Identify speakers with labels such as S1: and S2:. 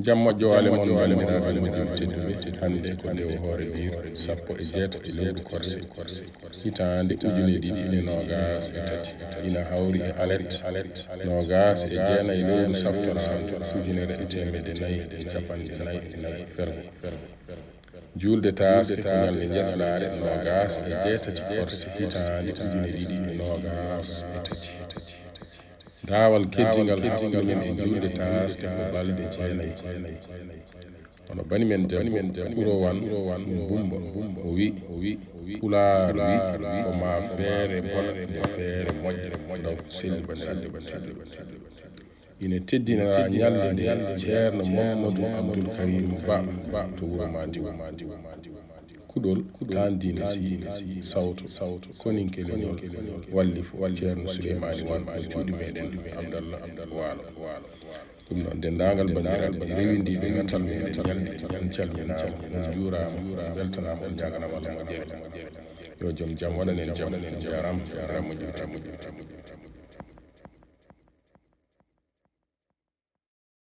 S1: jamma joale mon bandiraɓe moƴƴuɓe tedduɓe hande ko nde o hoore biir sappo e jeetati lewru korse hitande ujune ɗiɗi ine nogas e tati ina hawri e alet nogas e jeenayi lewru saftoran ujunere e temedde nayyi e capanɗe nayyi e nayyi fergo julde taske ko ñalde jeslare nogas e jeetati korse hitande ujune ɗiɗi e nogas e tati daawal keddigal hakkude men e julde taske ko balɗe jeenayi ono bani men debbo ɓurowan bumba o wi pulaaru wi ko ma feere bona nde feere moƴƴe daw ko selli bandiraɓe ina teddinira ñalde nde ceerno mamadou abdoul karim ba to wuro madiwo kuɗol tandine si sawto koninkeleni walli ceerno souleymani wan ko cuuɗi meɗen abdallah waalo ɗum noon dendagal bandiraɓe rewindiɓe gatal meɗen ñalde on calminama on juurama on beltanama on jaganama Allah moƴƴere yo joom jaam waɗanen jaam jarama moƴƴude